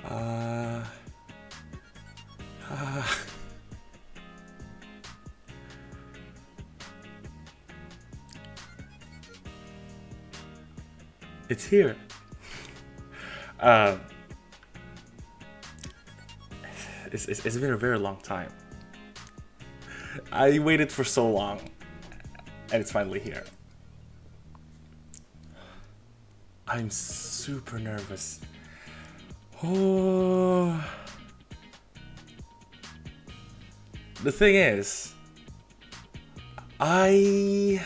Uh, uh, it's here. It's been a very long time. I waited for so long, and it's finally here. I'm super nervous. Oh. The thing is, I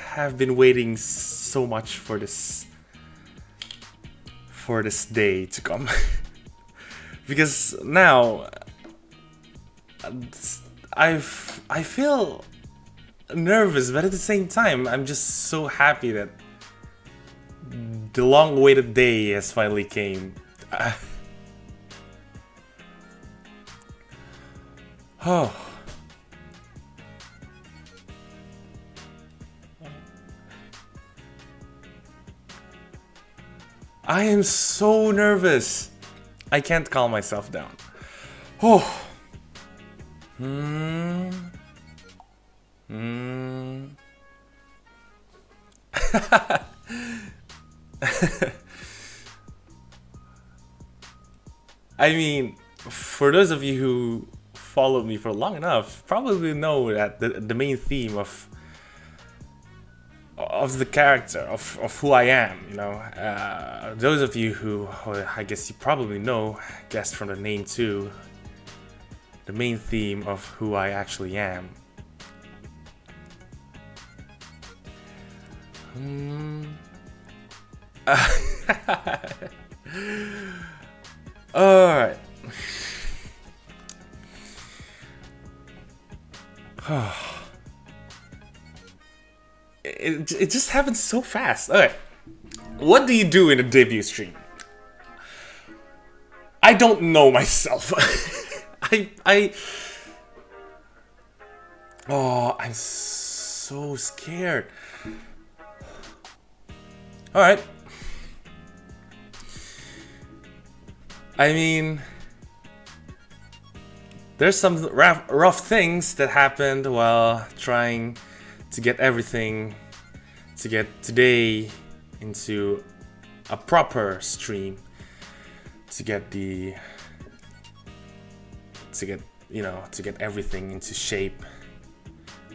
have been waiting so much for this day to come. Because now I feel nervous, but at the same time I'm just so happy that the long-awaited day has finally came. Oh. I am so nervous. I can't calm myself down. Oh. I mean, for those of you who followed me for long enough, probably know that the main theme of the character of who I am, you know. Those of you who, I guess you probably know, guessed from the name too, the main theme of who I actually am. Alright. It just happens so fast. Alright. What do you do in a debut stream? I don't know myself. Oh, I'm so scared. Alright. I mean, there's some rough things that happened while trying to get everything, to get today into a proper stream, to get everything into shape.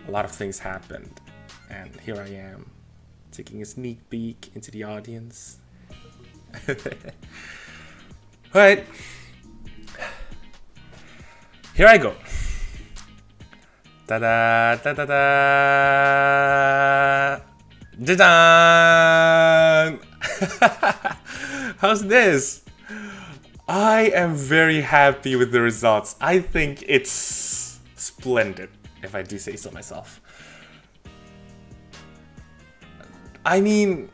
A lot of things happened, and here I am, taking a sneak peek into the audience. Alright, here I go. Ta-da, ta-da-da, da-da! How's this? I am very happy with the results. I think it's splendid, if I do say so myself. I mean,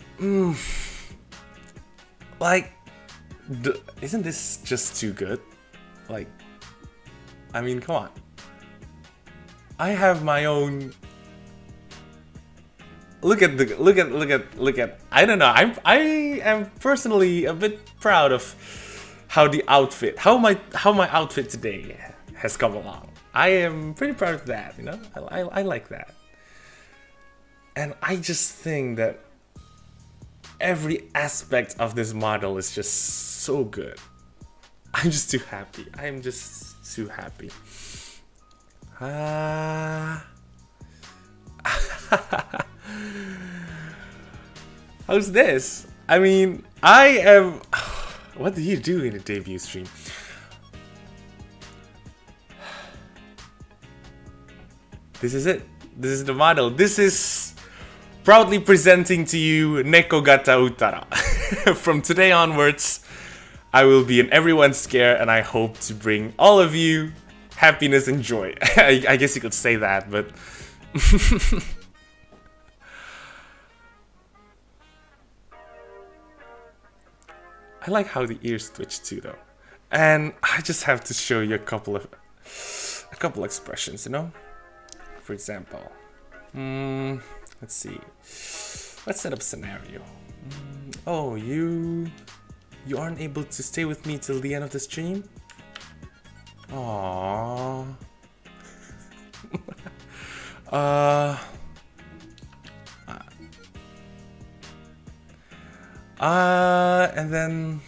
like, isn't this just too good? Like, I mean, come on. I have my own. Look at. I don't know. I am personally a bit proud of how my outfit today has come along. I am pretty proud of that. You know, I like that. And I just think that every aspect of this model is just so good. I'm just too happy. I'm just too happy. How's this? I mean, I am. What do you do in a debut stream? This is it. This is the model. This is proudly presenting to you Nekogata Utara. From today onwards, I will be in everyone's scare, and I hope to bring all of you happiness and joy. I guess you could say that, but I like how the ears twitch too, though. And I just have to show you a couple expressions, you know. For example, let's see. Let's set up a scenario. Oh, you You aren't able to stay with me till the end of the stream? Aww. And then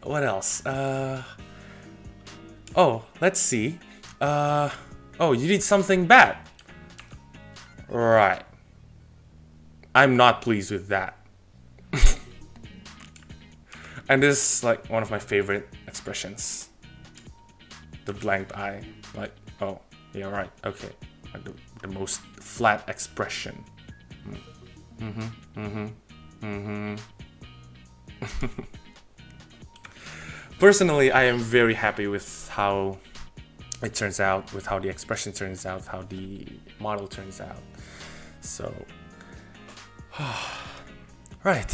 what else? Oh, let's see. Oh, you did something bad. Right. I'm not pleased with that. And this is like one of my favorite expressions. The blanked eye. Like, oh, yeah, right, okay. Like the most flat expression. Personally, I am very happy with how it turns out, with how the expression turns out, how the model turns out. So, right.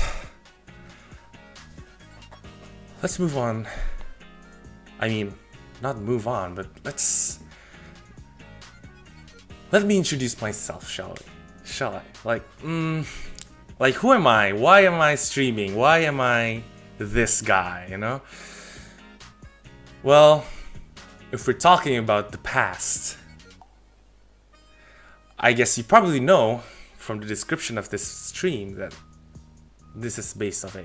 Let's move on. I mean, not move on, but let me introduce myself, shall I? Like, who am I? Why am I streaming? Why am I this guy, you know? Well, if we're talking about the past, I guess you probably know from the description of this stream that this is based off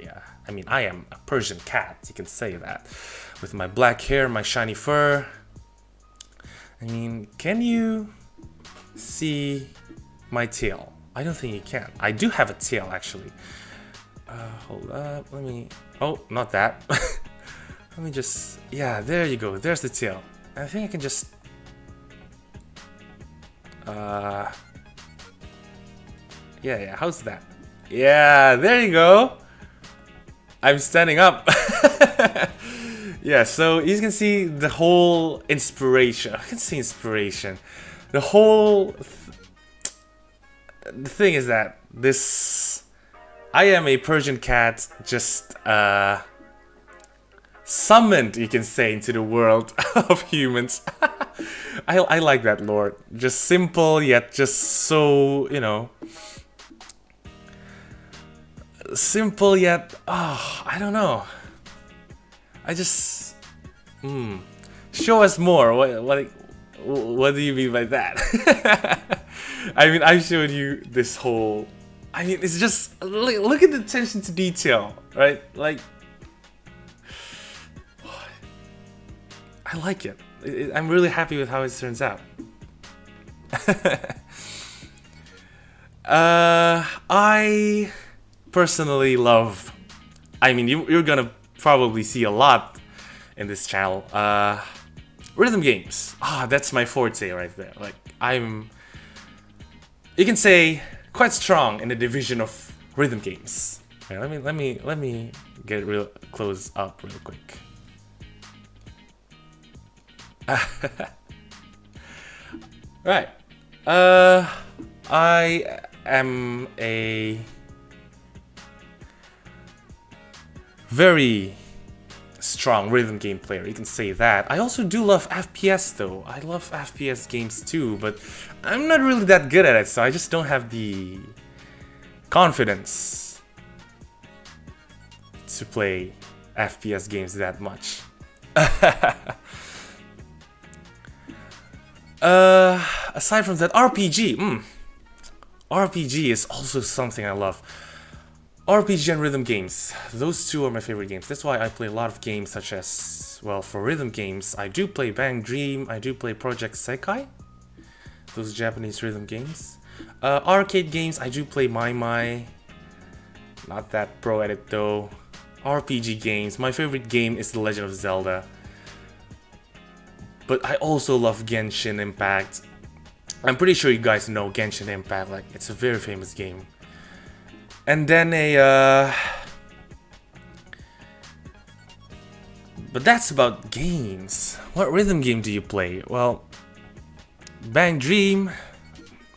I mean, I am a Persian cat, you can say that. With my black hair, my shiny fur. I mean, can you see my tail? I don't think you can. I do have a tail, actually. Hold up, let me... Oh, not that. Let me just... Yeah, there you go. There's the tail. I think I can just... Yeah, how's that? Yeah, there you go. I'm standing up. Yeah, so you can see the whole inspiration. I can see inspiration. The whole... The thing is that I am a Persian cat just summoned, you can say, into the world of humans. I like that lore. Just simple, yet just so, you know... Simple, yet... Oh, I don't know. I just... Show us more. What do you mean by that? I mean, I showed you this whole... I mean, it's just... Look at the attention to detail, right? Like... I like it. I'm really happy with how it turns out. I personally love... I mean, you're gonna probably see a lot in this channel. Rhythm games. That's my forte right there. Like, I'm... You can say quite strong in the division of rhythm games. Okay, let me get real close up real quick. Right. I am a very strong rhythm game player, you can say that. I also do love FPS though. I love FPS games too, but I'm not really that good at it, so I just don't have the confidence to play FPS games that much. Aside from that, RPG. RPG is also something I love. RPG and rhythm games. Those two are my favorite games. That's why I play a lot of games such as... Well, for rhythm games, I do play Bang Dream. I do play Project Sekai. Those Japanese rhythm games. Arcade games, I do play My. Not that pro at it though. RPG games. My favorite game is The Legend of Zelda. But I also love Genshin Impact. I'm pretty sure you guys know Genshin Impact. Like, it's a very famous game. And then but that's about games. What rhythm game do you play? Well, Bang Dream.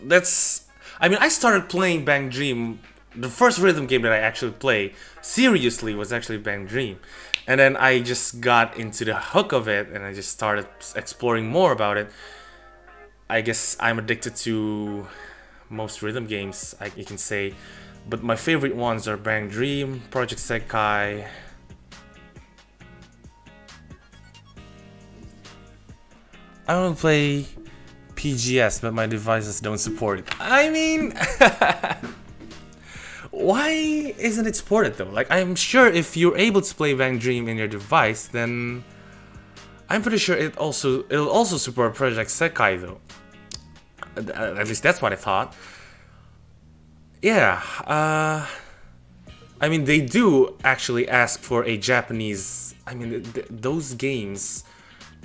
I mean, I started playing Bang Dream. The first rhythm game that I actually played seriously was actually Bang Dream. And then I just got into the hook of it and I just started exploring more about it. I guess I'm addicted to most rhythm games, you can say. But my favorite ones are Bang Dream, Project Sekai. I want to play PGS, but my devices don't support it. I mean, why isn't it supported though? Like, I'm sure if you're able to play Bang Dream in your device, then I'm pretty sure it'll also support Project Sekai though. At least that's what I thought. Yeah, I mean, they do actually ask for a Japanese. I mean, those games,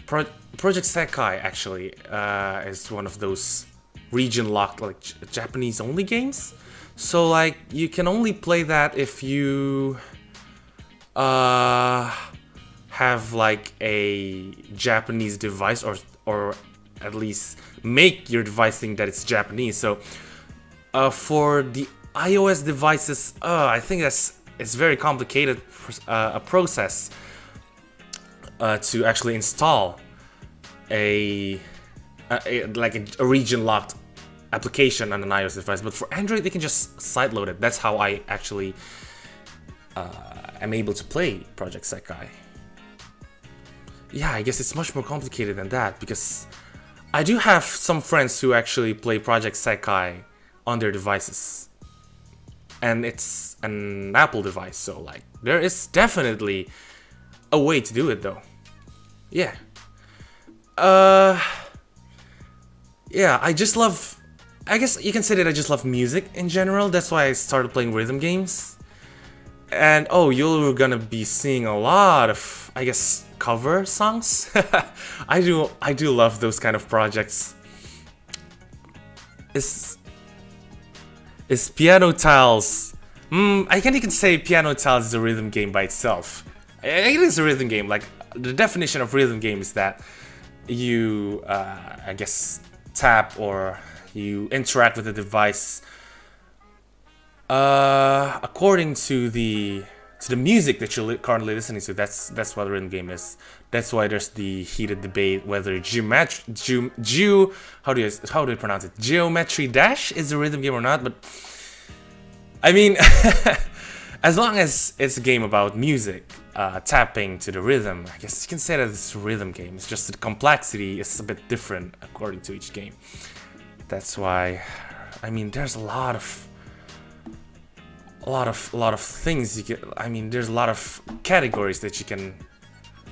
Project Sekai actually is one of those region-locked, like Japanese-only games. So, like, you can only play that if you have like a Japanese device, or at least make your device think that it's Japanese. So. For the iOS devices, I think it's very complicated a process to actually install a region-locked application on an iOS device. But for Android, they can just sideload it. That's how I actually am able to play Project Sekai. Yeah, I guess it's much more complicated than that, because I do have some friends who actually play Project Sekai on their devices, and it's an Apple device, so like there is definitely a way to do it though. Yeah, yeah, I just love, I guess you can say that I just love music in general. That's why I started playing rhythm games. And oh, you're gonna be seeing a lot of, I guess, cover songs. I do love those kind of projects. Is Piano Tiles? I can't even say Piano Tiles is a rhythm game by itself. It is a rhythm game. Like, the definition of rhythm game is that you, I guess, tap or you interact with the device according to the music that you're currently listening to. That's what a rhythm game is. That's why there's the heated debate whether how do you pronounce it? Geometry Dash is a rhythm game or not. But I mean, as long as it's a game about music, tapping to the rhythm, I guess you can say that it's a rhythm game. It's just the complexity is a bit different according to each game. That's why, I mean, there's a lot of things you can. I mean, there's a lot of categories that you can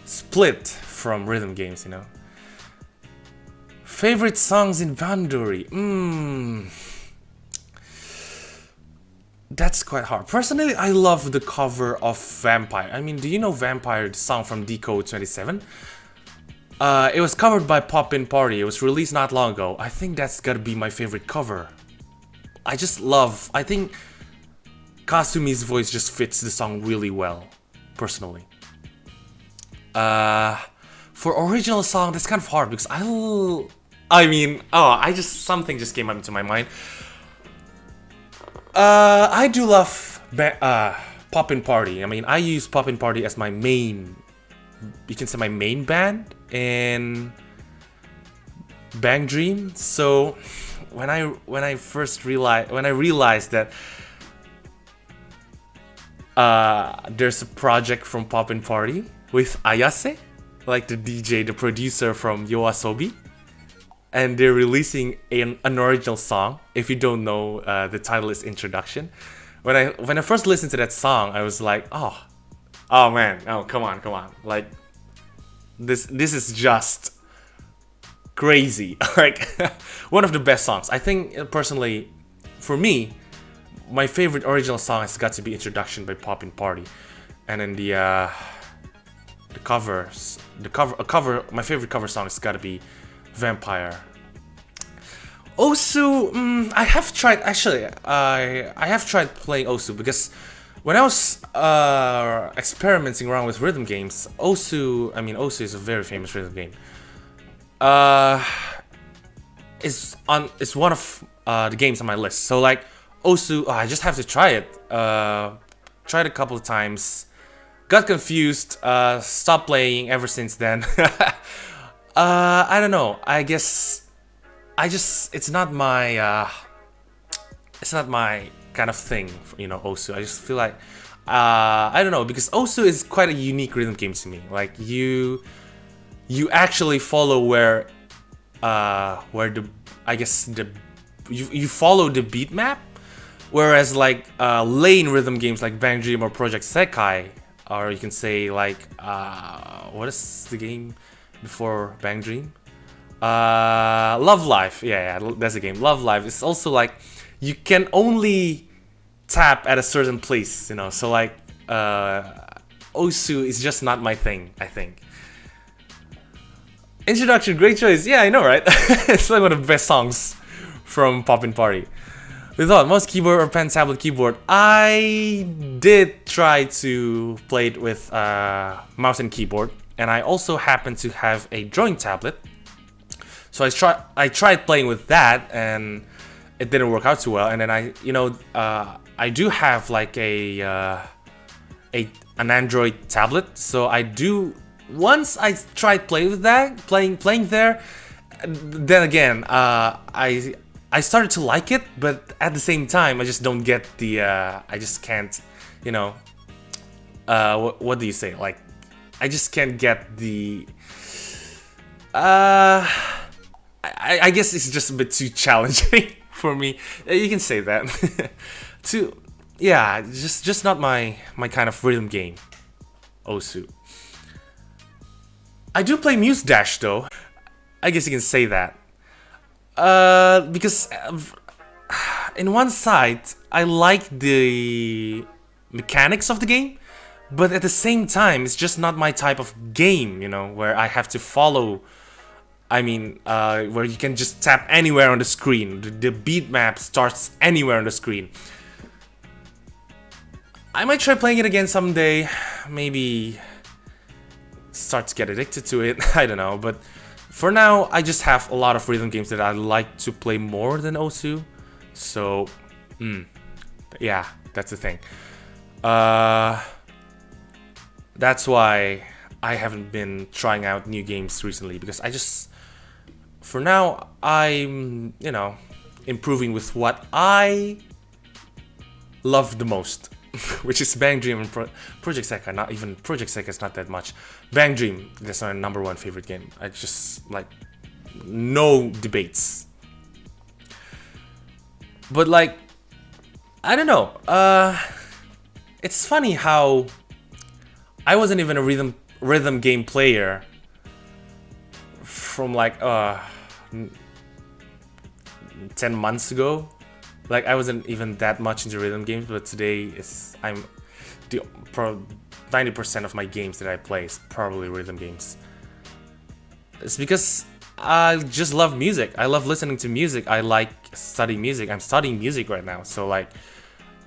split from rhythm games, you know. Favorite songs in Bandori? That's quite hard. Personally, I love the cover of Vampire. I mean, do you know Vampire, the song from Decode 27? It was covered by Poppin' Party. It was released not long ago. I think that's gotta be my favorite cover. I think Kasumi's voice just fits the song really well, personally. For original song, that's kind of hard because something just came up into my mind. I do love Poppin' Party. I mean, I use Poppin' Party as my main, you can say my main band in Bang Dream. So when I realized that there's a project from Poppin' Party with Ayase, like the DJ, the producer from YOASOBI, and they're releasing an original song. If you don't know, the title is Introduction. When I first listened to that song, I was like, oh man, oh come on, like this is just crazy. Like one of the best songs. I think personally, for me, my favorite original song has got to be Introduction by Poppin' Party, and then my favorite cover song has got to be Vampire. Osu, I have tried playing Osu because when I was experimenting around with rhythm games, Osu is a very famous rhythm game. It's one of the games on my list. So like Osu, I just have to try it. Tried a couple of times, got confused, stopped playing ever since then. I don't know. I guess it's not my kind of thing, you know, Osu. I just feel like, I don't know, because Osu is quite a unique rhythm game to me. Like you actually follow where the, I guess you follow the beat map, whereas like lane rhythm games like Bang Dream or Project Sekai, or you can say like what is the game before Bang Dream? Love Life. Yeah, that's a game. Love Life. It's also like you can only tap at a certain place, you know. So like Osu is just not my thing, I think. Introduction, great choice. Yeah, I know, right? It's like one of the best songs from Poppin' Party. We thought mouse keyboard or pen tablet keyboard. I did try to play it with mouse and keyboard, and I also happen to have a drawing tablet. So I tried playing with that, and it didn't work out too well. And then I do have like an Android tablet, so I do. Once I tried playing with that, playing there, then again, I started to like it, but at the same time, I just don't get the. I just can't, you know. What do you say? Like, I just can't get the. I guess it's just a bit too challenging for me. You can say that. Yeah, just not my kind of rhythm game. Osu. I do play Muse Dash though. I guess you can say that. Because in one side, I like the mechanics of the game, but at the same time, it's just not my type of game, you know, where I have to follow. I mean, where you can just tap anywhere on the screen. The beat map starts anywhere on the screen. I might try playing it again someday. Maybe start to get addicted to it. I don't know, but for now, I just have a lot of rhythm games that I like to play more than Osu. So, yeah, that's the thing. That's why I haven't been trying out new games recently, because I just, for now, I'm, you know, improving with what I love the most. Which is Bang Dream and Project Sekai. Not even Project Sekai is not that much. Bang Dream, that's my #1 favorite game. I just like no debates. But like, I don't know. It's funny how I wasn't even a rhythm game player from like 10 months ago. Like, I wasn't even that much into rhythm games, but today I'm 90% of my games that I play is probably rhythm games. It's because I just love music. I love listening to music. I like studying music. I'm studying music right now, so like,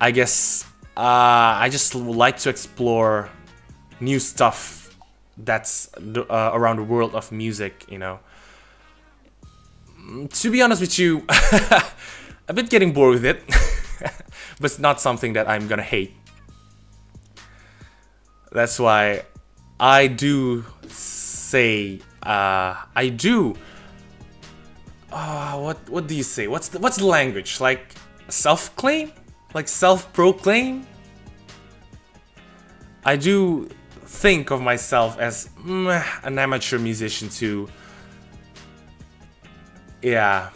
I guess I just like to explore new stuff that's around the world of music, you know. To be honest with you, a bit getting bored with it, but it's not something that I'm gonna hate. That's why I do say I do. What do you say? What's the language? Like self-claim? Like self-proclaim? I do think of myself as an amateur musician too. Yeah.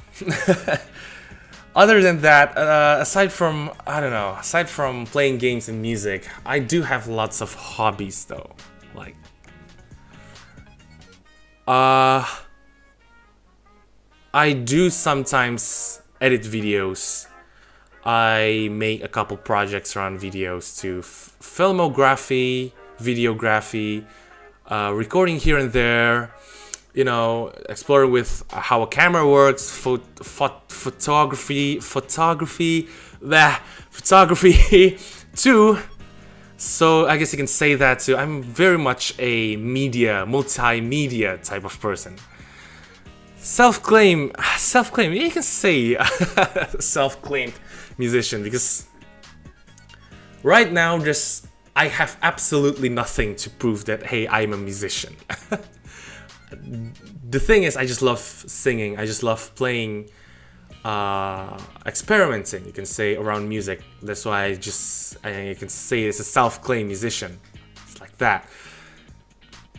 Other than that, aside from playing games and music, I do have lots of hobbies though. Like, I do sometimes edit videos. I make a couple projects around videos too. Filmography, videography, recording here and there. You know, exploring with how a camera works, photography too. So I guess you can say that too. I'm very much a multimedia type of person. Self-claim, you can say self-claimed musician, because right now I have absolutely nothing to prove that, hey, I'm a musician. The thing is, I just love singing. I just love playing experimenting, you can say, around music. That's why you can say it's a self-claimed musician. It's like that.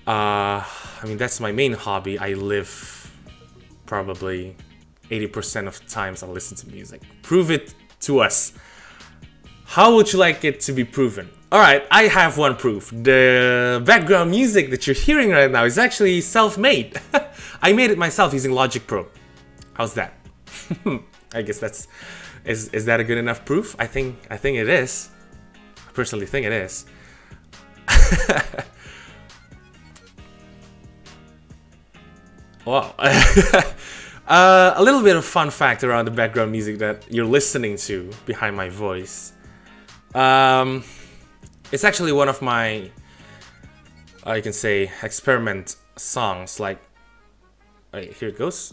I mean, that's my main hobby. I live probably 80% of the times I listen to music. Prove it to us. How would you like it to be proven? Alright, I have one proof. The background music that you're hearing right now is actually self-made. I made it myself using Logic Pro. How's that? I guess is that a good enough proof? I think it is. I personally think it is. Wow. A little bit of fun fact around the background music that you're listening to behind my voice. It's actually one of my, you can say, experiment songs. Like, wait, here it goes.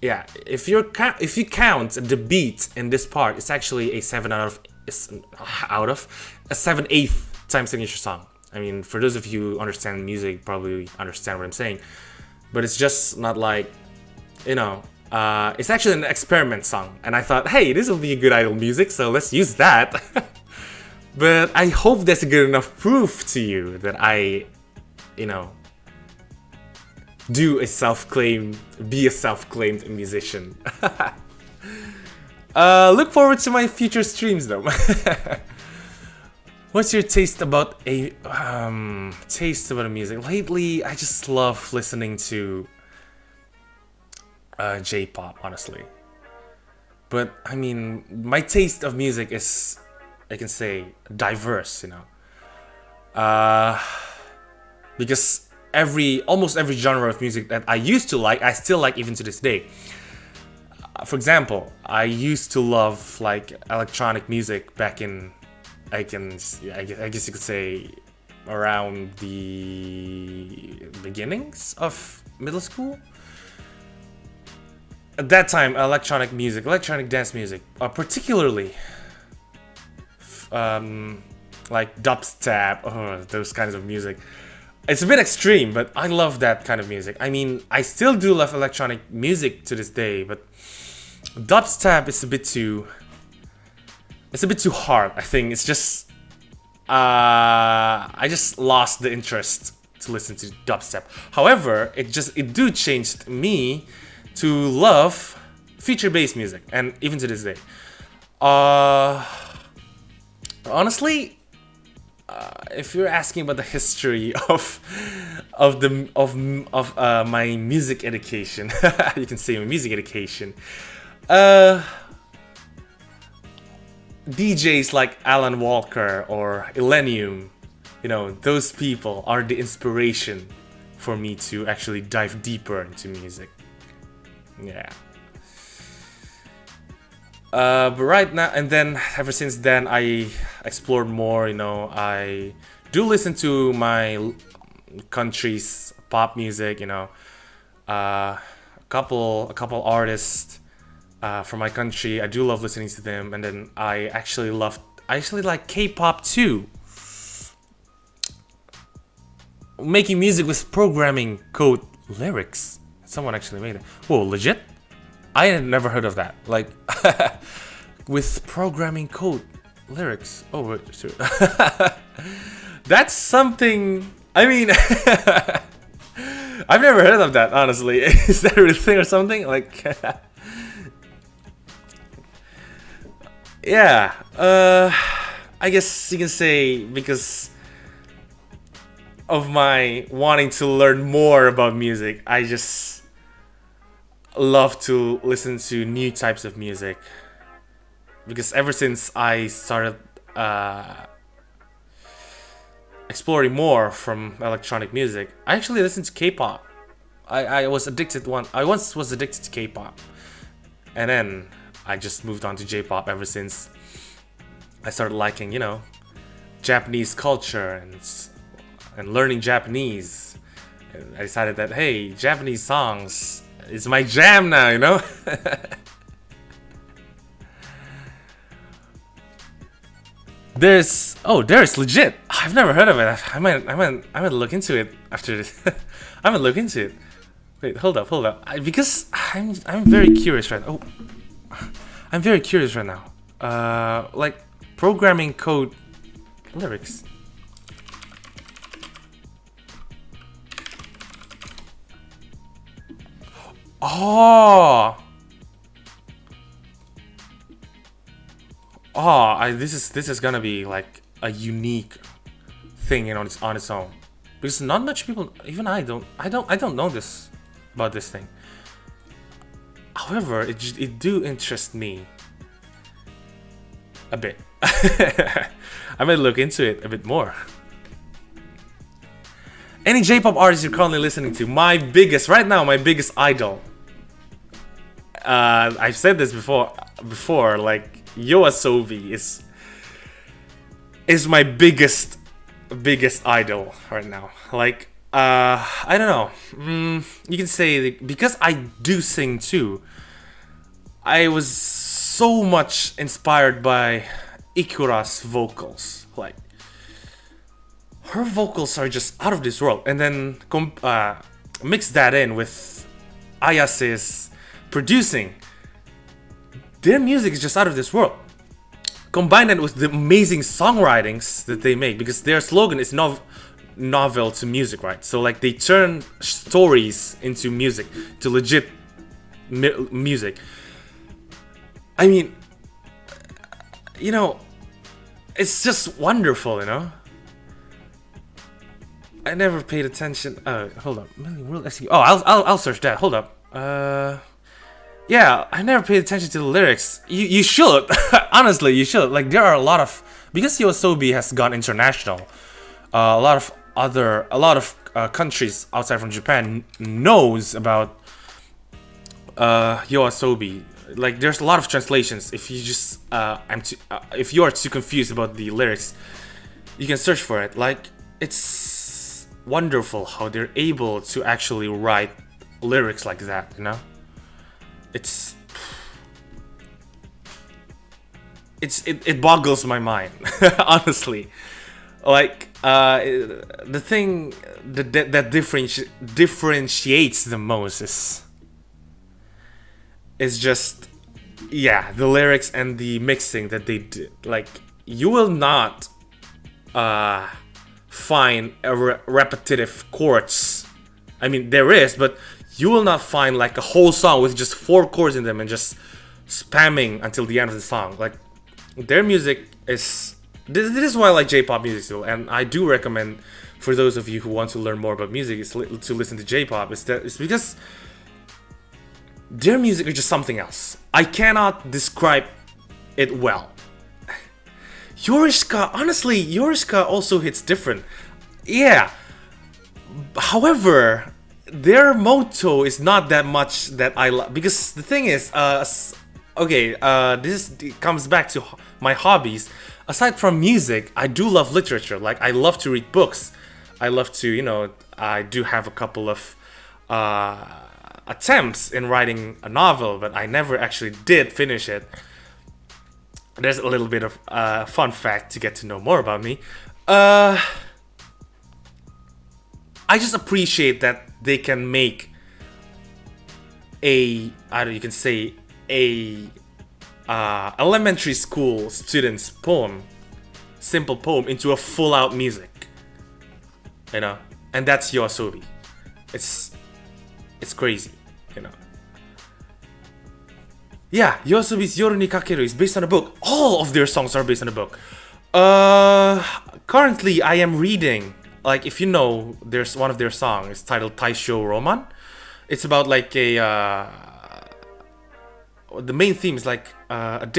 Yeah, if you count the beat in this part, it's actually a 7/8 time signature song. I mean, for those of you who understand music, probably understand what I'm saying. But it's just not like, you know, it's actually an experiment song. And I thought, hey, this will be a good idol music, so let's use that. But I hope that's a good enough proof to you that I, you know, be a self-claimed musician. Look forward to my future streams though. What's your taste about music? Lately, I just love listening to J-pop, honestly. But I mean, my taste of music is, I can say, diverse, you know. Because almost every genre of music that I used to like, I still like even to this day. For example, I used to love like electronic music back in, I guess you could say, around the beginnings of middle school. At that time, electronic dance music, particularly like dubstep, those kinds of music. It's a bit extreme, but I love that kind of music. I mean, I still do love electronic music to this day, but dubstep is a bit too hard. I think it's just I just lost the interest to listen to dubstep. However, it changed me to love feature-based music, and even to this day. Honestly, if you're asking about the history of my music education, you can say my music education. DJs like Alan Walker or Illenium, you know, those people are the inspiration for me to actually dive deeper into music. Yeah. But right now, and then ever since then, I explored more. You know, I do listen to my country's pop music. You know, a couple artists from my country. I do love listening to them, and then I actually like K-pop too. Making music with programming code lyrics. Someone actually made it. Whoa, legit? I had never heard of that. Like, with programming code lyrics. Oh, wait, sure. That's something. I mean, I've never heard of that, honestly. Is that a real thing or something? Like, yeah. I guess you can say because of my wanting to learn more about music, I just love to listen to new types of music. Because ever since I started exploring more from electronic music, I actually listened to K-pop. I once was addicted to K-pop, and then I just moved on to J-pop ever since I started liking, you know, Japanese culture and learning Japanese. And I decided that, hey, Japanese songs is my jam now, you know. There's legit. I've never heard of it. I might look into it after this. I might look into it. Wait, hold up. Because I'm very curious right now. Oh, I'm very curious right now. Like programming code lyrics. Oh. This is gonna be like a unique thing on its own, because not much people, even I don't know this about this thing. However, it do interest me a bit. I might look into it a bit more. Any J-pop artist you're currently listening to? My biggest idol. I've said this before. Like YOASOBI is my biggest idol right now. Like I don't know. You can say because I do sing too. I was so much inspired by Ikura's vocals. Like her vocals are just out of this world, and then mix that in with Ayase's producing. Their music is just out of this world. Combine that with the amazing songwritings that they make, because their slogan is novel to music, right? So like they turn stories into music, to legit music. I mean, you know, it's just wonderful, you know. I never paid attention. Hold up. Oh, I'll search that. Hold up. Yeah, I never paid attention to the lyrics. You should. Honestly, you should. Like there are a lot of, because YOASOBI has gone international. A lot of countries outside from Japan knows about YOASOBI. Like there's a lot of translations. If you just if you are too confused about the lyrics, you can search for it. Like it's wonderful how they're able to actually write lyrics like that, you know. It boggles my mind, honestly. Like the thing that differentiates the most is just, yeah, the lyrics and the mixing that they did. Like you will not find repetitive chords. I mean there is, but you will not find like a whole song with just 4 chords in them and just spamming until the end of the song. Like their music is, this is why I like J-pop music still, and I do recommend for those of you who want to learn more about music to listen to J-pop. It's because their music is just something else. I cannot describe it well. Yorishika, honestly, Yorishika also hits different. Yeah. However, their motto is not that much that I love, because the thing is, this comes back to my hobbies. Aside from music, I do love literature. Like I love to read books. I love to, you know, I do have a couple of attempts in writing a novel, but I never actually did finish it. There's a little bit of fun fact to get to know more about me. I just appreciate that they can make a elementary school student's poem, simple poem, into a full out music, you know, and that's YOASOBI. It's crazy, you know. Yeah, YOASOBI's Yoru ni Kakeru is based on a book. All of their songs are based on a book. Currently I am reading, like, if you know, there's one of their songs, it's titled Taisho Roman. It's about like the main theme is like a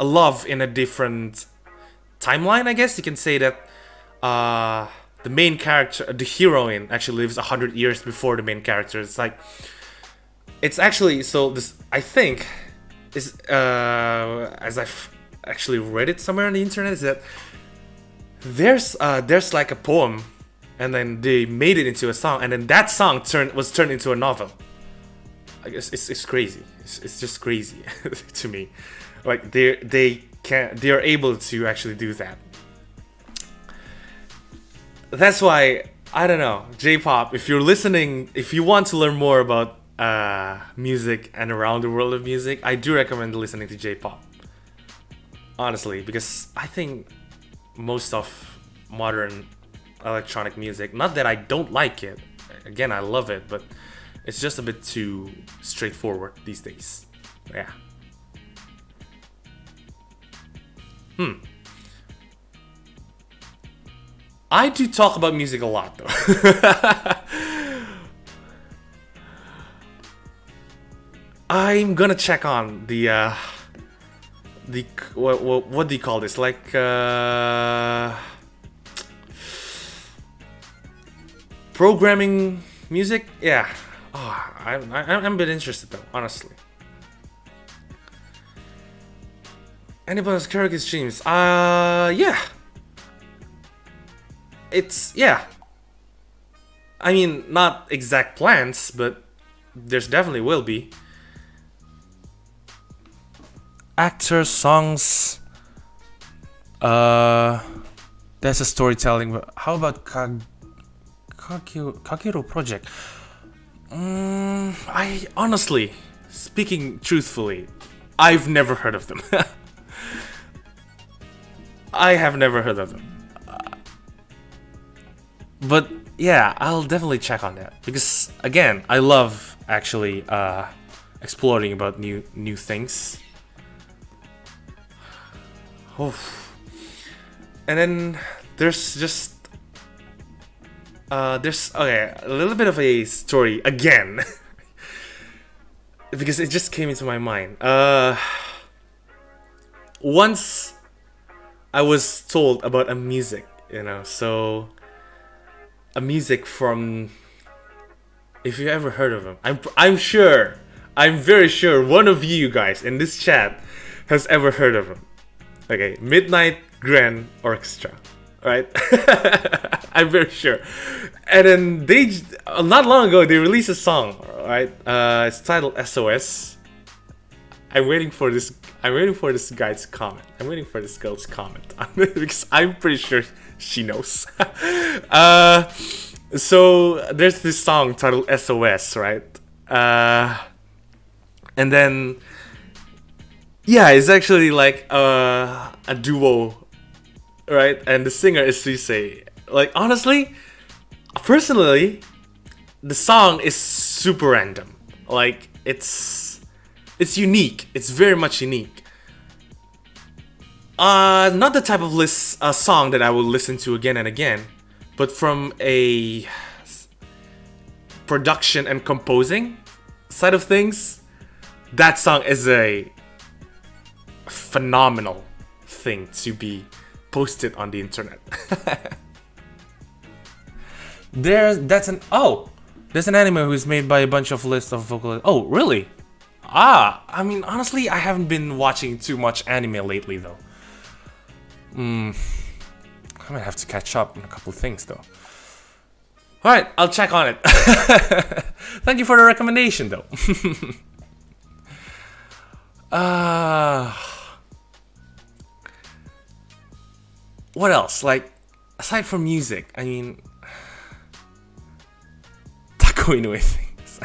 love in a different timeline, I guess. You can say that the main character, the heroine, actually lives 100 years before the main character. It's like, it's actually, so this, I think, is, as I've actually read it somewhere on the internet, is that there's like a poem, and then they made it into a song, and then that song was turned into a novel. I guess it's crazy. It's just crazy to me. Like they are able to actually do that. That's why, I don't know, J-pop, if you're listening, if you want to learn more about music and around the world of music, I do recommend listening to J-pop. Honestly, because I think most of modern electronic music, not that I don't like it, again, I love it, but it's just a bit too straightforward these days. Yeah. I do talk about music a lot, though. I'm gonna check on the what do you call this? Like programming music? Yeah. Oh, I'm a bit interested though, honestly. Anybody's karaoke streams? Yeah. Yeah. I mean, not exact plans, but there's definitely will be. Actors, songs. That's a storytelling. But how about Kagero Project? I honestly, speaking truthfully, I've never heard of them. I have never heard of them. But yeah, I'll definitely check on that because again, I love actually exploring about new things. Oof. And then there's just there's a little bit of a story again because it just came into my mind. Once I was told about a music, so a music from, if you ever heard of him, I'm very sure one of you guys in this chat has ever heard of him. Okay, Midnight Grand Orchestra, right? I'm very sure. And then they, not long ago, they released a song, right? It's titled SOS. I'm waiting for this guy's comment. I'm waiting for this girl's comment on it because I'm pretty sure she knows. So there's this song titled SOS, right? And then yeah, it's actually like a duo, right? And the singer is Suisei. Like honestly, personally, the song is super random. Like it's unique. It's very much unique. Not the type of song that I will listen to again and again, but from a production and composing side of things, that song is a phenomenal thing to be posted on the internet. There's an anime who's made by a bunch of lists of vocalists. Oh, really? I mean, honestly, I haven't been watching too much anime lately, though. I might have to catch up on a couple of things, though. Alright, I'll check on it. Thank you for the recommendation, though. What else? Like, aside from music, I mean... Taco Inoue things.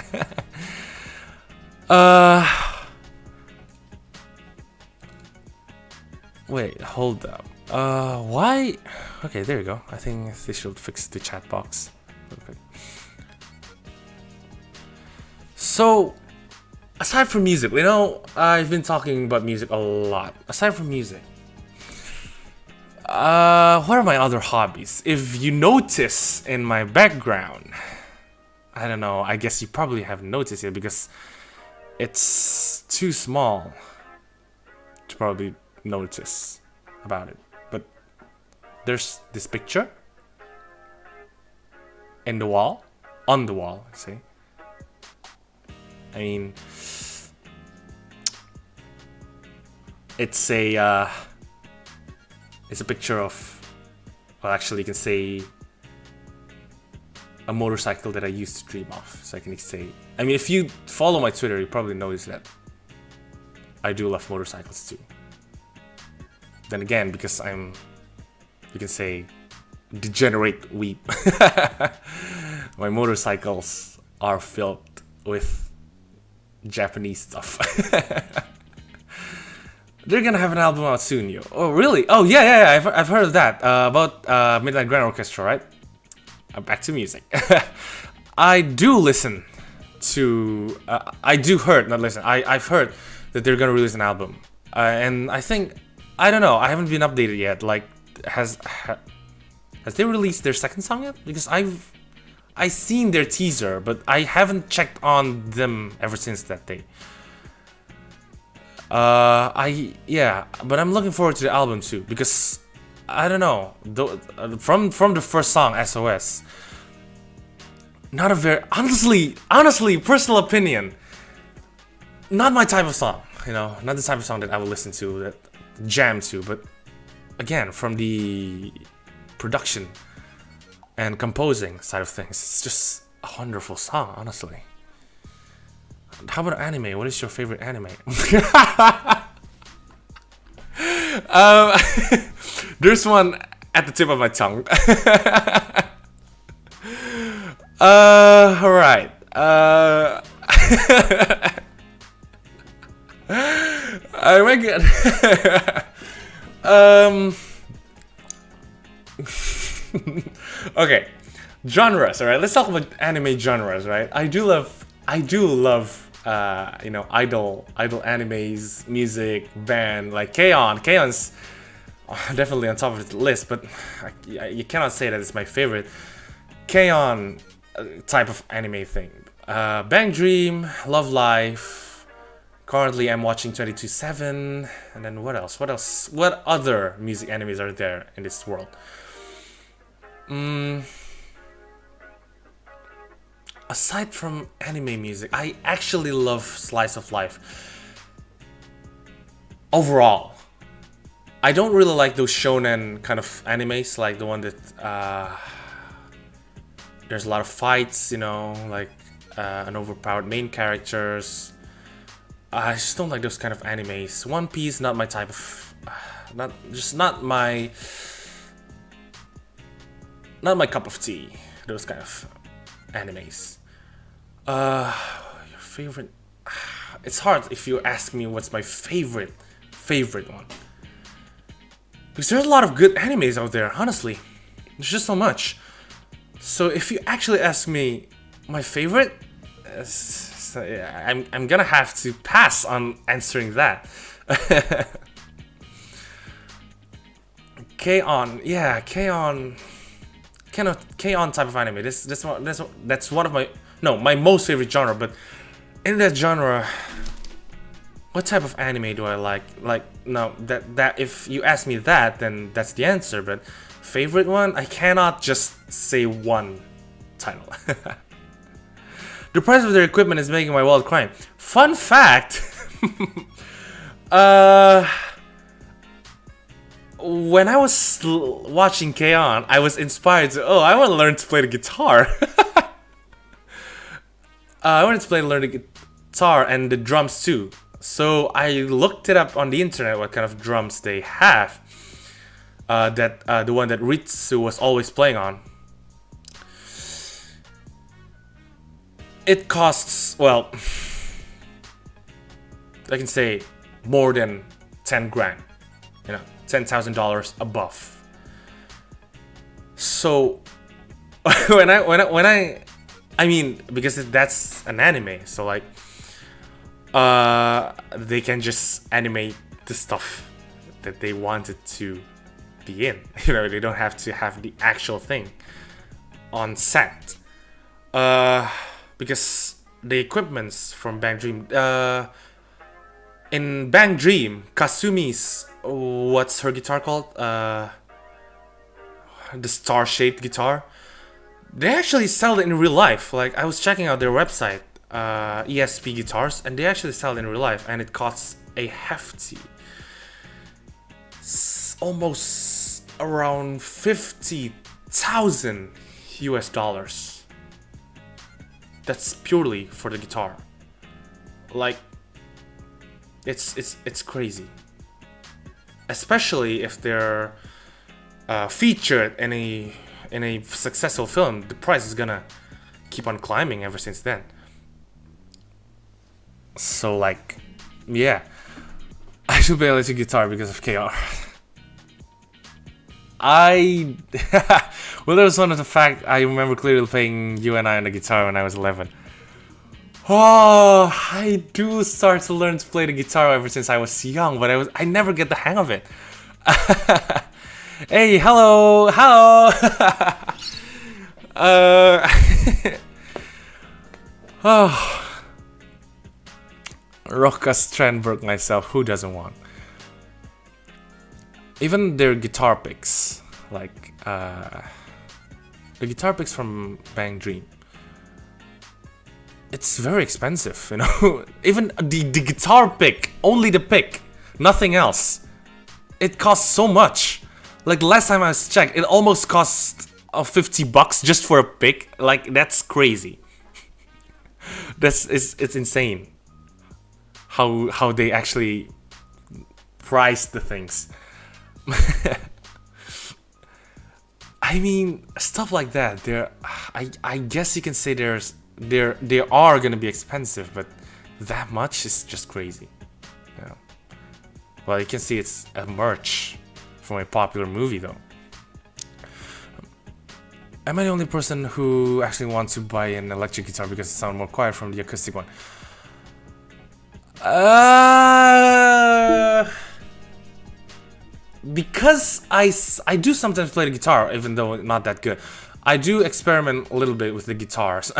Wait, hold up. Why? Okay, there you go. I think they should fix the chat box. Okay. So, aside from music, I've been talking about music a lot. Aside from music, what are my other hobbies? If you notice in my background, I don't know, I guess you probably haven't noticed it because it's too small to probably notice about it. But there's this picture on the wall, see? I mean, it's a picture of, well, actually you can say a motorcycle that I used to dream of. So I can say, I mean, if you follow my Twitter, you probably notice that I do love motorcycles too. Then again, because you can say, degenerate weep. My motorcycles are filled with Japanese stuff. They're gonna have an album out soon, yo. Oh, really? Oh, yeah. I've heard of that. About Midnight Grand Orchestra, right? Back to music. I do listen to. I've heard that they're gonna release an album, and I think I don't know. I haven't been updated yet. Like, has they released their second song yet? Because I seen their teaser, but I haven't checked on them ever since that day. But I'm looking forward to the album too, because I don't know, from the first song, SOS, not a very honestly personal opinion, not my type of song, not the type of song that I would listen to, that jam to. But again, from the production and composing side of things, it's just a wonderful song, honestly. How about anime? What is your favorite anime? There's one at the tip of my tongue. Alright. Oh my god. Okay. Genres, alright? Let's talk about anime genres, right? I do love idol animes, music, band, like K-On! K-On's definitely on top of the list, but you cannot say that it's my favorite K-On! Type of anime thing. Bang Dream, Love Life. Currently, I'm watching 22/7, and then what else? What other music animes are there in this world? Aside from anime music, I actually love slice of life. Overall, I don't really like those shonen kind of animes, like the one that there's a lot of fights, like an overpowered main characters. I just don't like those kind of animes. One Piece, not my type of, not my cup of tea. Those kind of animes. Your favorite? It's hard if you ask me what's my favorite one, because there's a lot of good animes out there. Honestly, there's just so much. So if you actually ask me my favorite, I'm gonna have to pass on answering that. K-On! K-On! Type of anime. That's one of my most favorite genre. But in that genre, what type of anime do I like? No, that if you ask me that, then that's the answer. But favorite one, I cannot just say one title. The price of their equipment is making my wallet crying. Fun fact. When I was watching K-On!, I was inspired to, I want to learn to play the guitar. I wanted to learn the guitar and the drums too. So I looked it up on the internet, what kind of drums they have. The one that Ritsu was always playing on. It costs, well, I can say more than 10 grand. $10,000 above. So when I mean, because that's an anime, so like they can just animate the stuff that they wanted to be in. They don't have to have the actual thing on set. Because the equipments from Bang Dream, in Bang Dream, Kasumi's, what's her guitar called? The star-shaped guitar. They actually sell it in real life. Like, I was checking out their website, ESP Guitars, and they actually sell it in real life, and it costs a hefty, almost around 50,000 US dollars. That's purely for the guitar. Like, it's crazy. Especially if they're featured in a successful film, the price is gonna keep on climbing ever since then. So like, yeah, I should play electric guitar because of KR. Well, there was one of the fact I remember clearly playing you and I on the guitar when I was 11. Oh, I do start to learn to play the guitar ever since I was young, but I never get the hang of it. Hey, hello. Oh, Rocka Strandberg myself, who doesn't want? Even their guitar picks, like the guitar picks from Bang Dream. It's very expensive, you know. Even the guitar pick, only the pick, nothing else. It costs so much. Like last time I was checked, it almost cost $50 just for a pick. Like that's crazy. It's insane. How they actually price the things. I mean, stuff like that. I guess you can say they are gonna be expensive, but that much is just crazy. Yeah. Well, you can see it's a merch from a popular movie, though. Am I the only person who actually wants to buy an electric guitar because it sounds more quiet from the acoustic one? Because I do sometimes play the guitar, even though not that good. I do experiment a little bit with the guitars,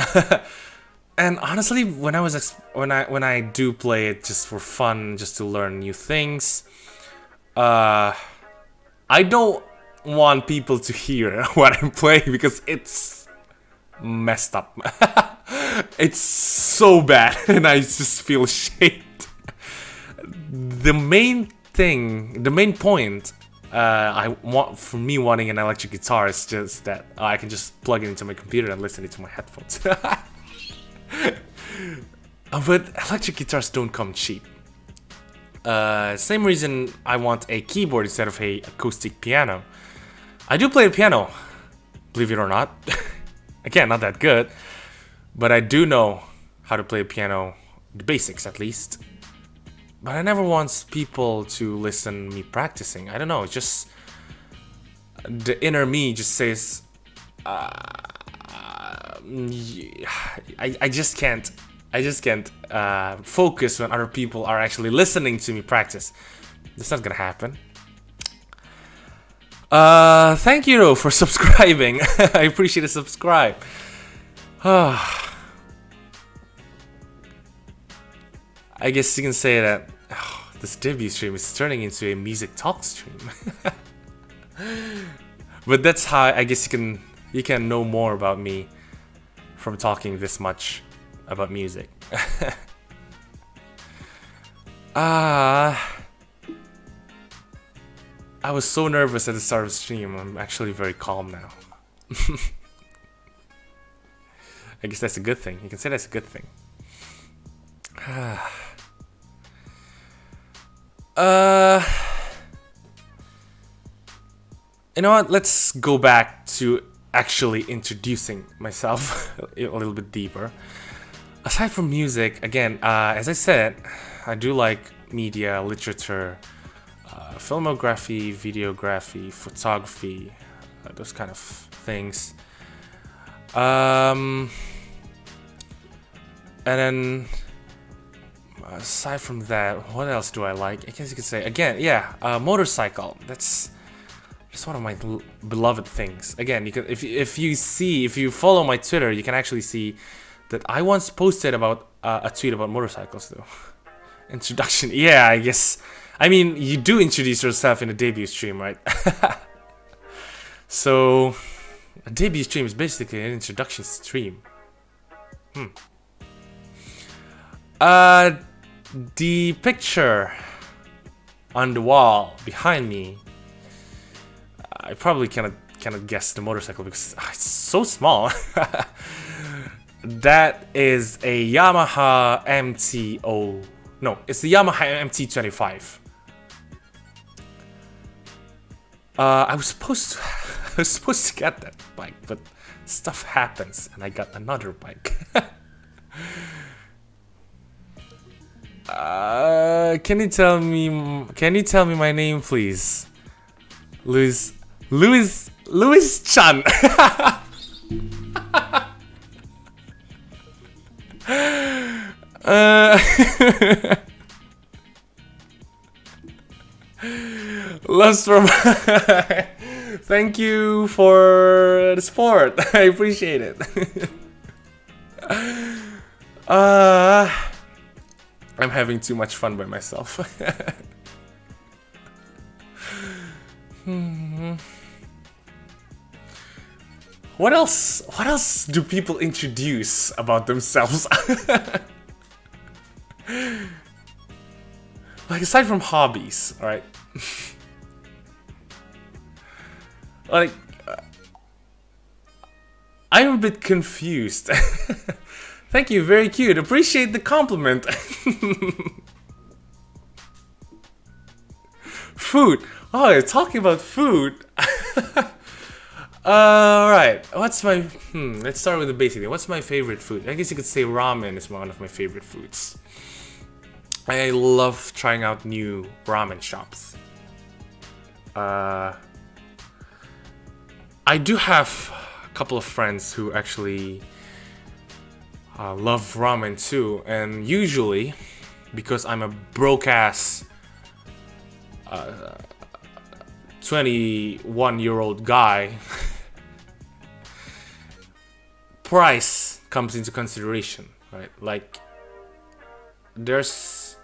and honestly, when I do play it just for fun, just to learn new things, I don't want people to hear what I'm playing because it's messed up. It's so bad, and I just feel ashamed. The main point I want for me wanting an electric guitar is just that I can just plug it into my computer and listen it to my headphones. But electric guitars don't come cheap. Same reason I want a keyboard instead of a acoustic piano. I do play the piano, believe it or not. Again, not that good, but I do know how to play a piano, the basics at least. But I never want people to listen me practicing. I don't know, it's just the inner me just says I just can't focus when other people are actually listening to me practice. That's not gonna happen. Thank you though for subscribing. I appreciate the subscribe. I guess you can say that this debut stream is turning into a music talk stream. But that's how I guess you can know more about me from talking this much about music. I was so nervous at the start of the stream. I'm actually very calm now. I guess that's a good thing. You can say that's a good thing. You know what? Let's go back to actually introducing myself a little bit deeper. Aside from music, again, as I said, I do like media, literature, filmography, videography, photography, those kind of things. And then aside from that, what else do I like? I guess you could say again, yeah, motorcycle. That's one of my beloved things. Again, you can if you follow my Twitter, you can actually see that I once posted about a tweet about motorcycles though. Introduction. Yeah, I guess. I mean, you do introduce yourself in a debut stream, right? So, a debut stream is basically an introduction stream. The picture on the wall behind me, I probably cannot guess the motorcycle because it's so small. That is a Yamaha MTO. No, it's the Yamaha MT25. I was supposed to get that bike, but stuff happens, and I got another bike. Can you tell me my name, please? Louis Chan. Lost from. Thank you for the support. I appreciate it. I'm having too much fun by myself. What else do people introduce about themselves? Like, aside from hobbies, alright? Like, I'm a bit confused. Thank you, very cute. Appreciate the compliment. Food. Oh, you're talking about food. Alright. What's my... let's start with the basic thing. What's my favorite food? I guess you could say ramen is one of my favorite foods. I love trying out new ramen shops. I do have a couple of friends who actually love ramen too, and usually, because I'm a broke-ass 21-year-old guy, price comes into consideration, right? Like, there's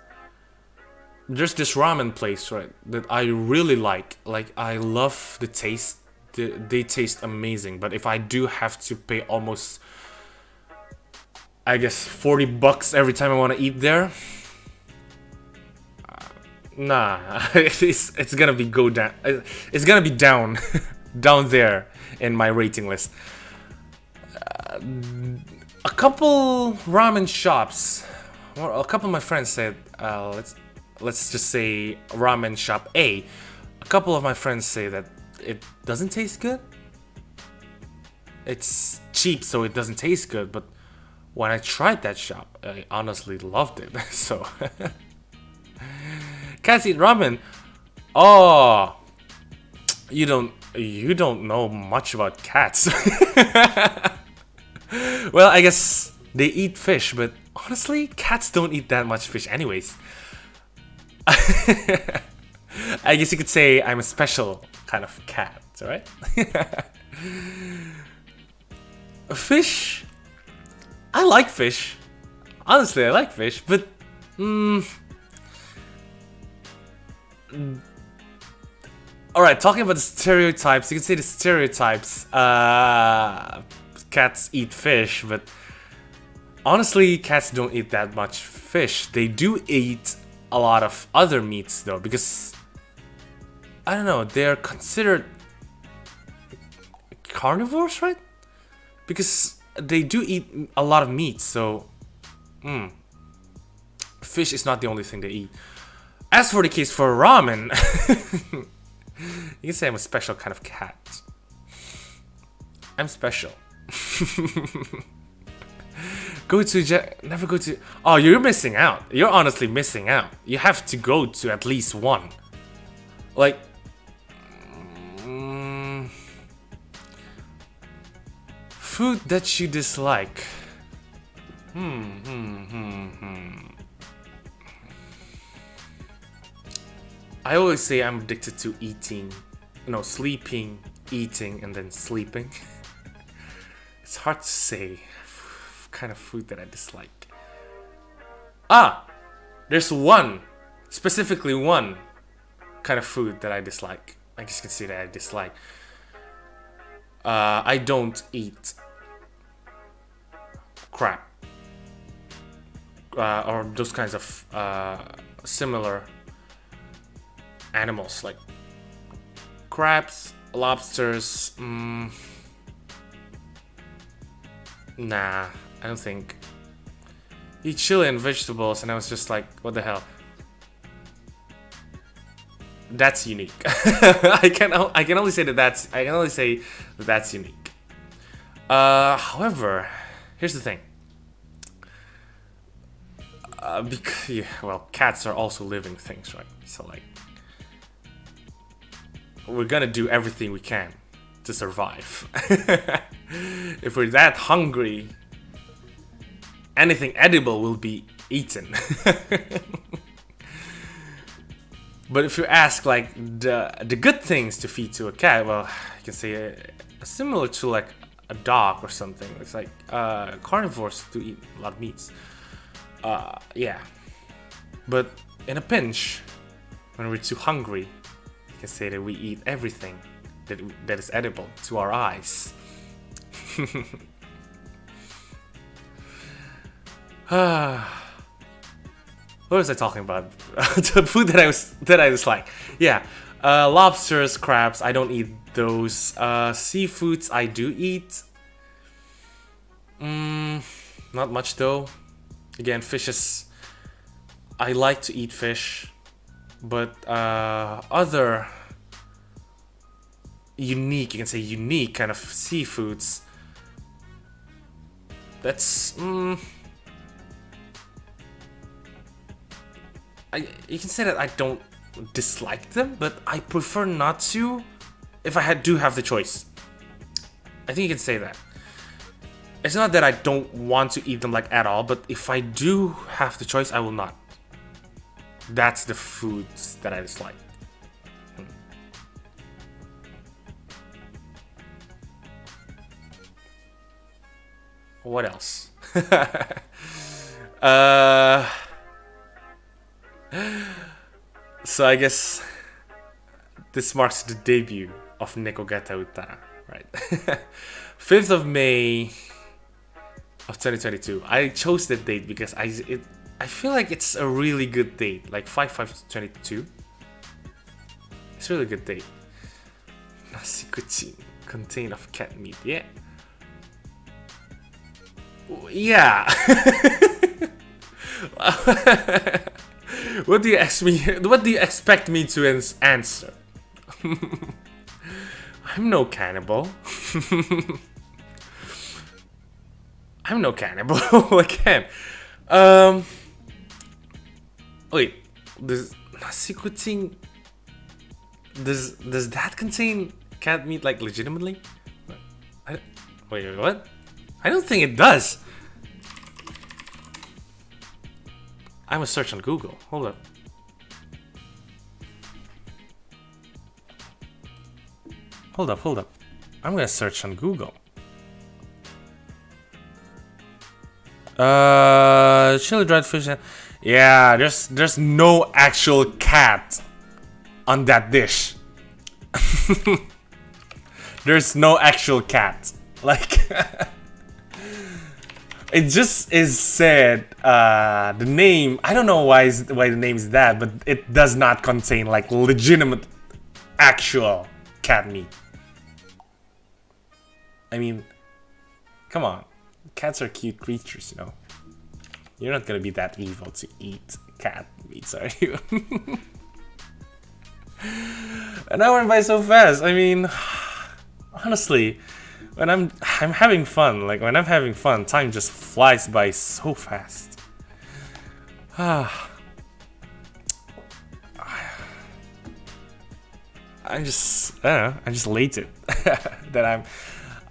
this ramen place, right, that I really like. Like, I love the taste. They taste amazing. But if I do have to pay almost, I guess, $40 every time I want to eat there, nah, it's gonna be down. It's gonna be down, down there in my rating list. A couple ramen shops. Well, a couple of my friends said, let's just say ramen shop A. A couple of my friends say that it doesn't taste good. It's cheap, so it doesn't taste good. But when I tried that shop, I honestly loved it. So, cats eat ramen. Oh, you don't know much about cats. Well, I guess they eat fish, but honestly, cats don't eat that much fish anyways. I guess you could say I'm a special kind of cat, alright? Fish? I like fish. Honestly, I like fish, but... Alright, talking about the stereotypes, you can say the stereotypes. Cats eat fish, but... honestly, cats don't eat that much fish. They do eat a lot of other meats though, because I don't know, they're considered carnivores, right? Because they do eat a lot of meat, so fish is not the only thing they eat. As for the case for ramen, you can say I'm a special kind of cat. I'm special. Never go to... Oh, you're missing out. You're honestly missing out. You have to go to at least one. Like... food that you dislike. I always say I'm addicted to eating. No, sleeping, eating, and then sleeping. It's hard to say kind of food that I dislike. There's one, specifically one kind of food that I dislike. I guess you can say that I dislike. I don't eat crab or those kinds of similar animals like crabs, lobsters. Nah, I don't think. Eat chili and vegetables, and I was just like, what the hell? That's unique. I can only say that's unique. However, here's the thing. Because, yeah, well, cats are also living things, right? So like, we're gonna do everything we can to survive. If we're that hungry, anything edible will be eaten. But if you ask like the good things to feed to a cat, well, you can say similar to like a dog or something. It's like carnivores do eat a lot of meats. Yeah. But in a pinch, when we're too hungry, you can say that we eat everything that is edible to our eyes. What was I talking about? The food that I was like, yeah, lobsters, crabs. I don't eat those. Seafoods I do eat. Not much though. Again, fishes. I like to eat fish, but other unique, you can say unique kind of seafoods. That's you can say that I don't dislike them, but I prefer not to if I do have the choice. I think you can say that. It's not that I don't want to eat them like at all, but if I do have the choice, I will not. That's the foods that I dislike. What else? So I guess this marks the debut of Nekogata Utara, right? 5th of May of 2022. I chose that date because I feel like it's a really good date, like 5/5/22. It's a really good date. Nasi kucing contain of cat meat, yeah. Yeah. What do you expect me to answer? I'm no cannibal. I'm no cannibal. Again. Wait. Does nasi kucing, does that contain cat meat, like, legitimately? Wait, what? I don't think it does. I must search on Google. Hold up. Hold up. I'm gonna search on Google. Chili dried fish. Yeah, there's no actual cat on that dish. There's no actual cat. Like, it just is said, the name, I don't know why the name is that, but it does not contain like legitimate actual cat meat. I mean, come on, cats are cute creatures, you know. You're not gonna be that evil to eat cat meats, are you? And I went by so fast. I mean, honestly, when I'm having fun, like when I'm having fun, time just flies by so fast. I'm just elated that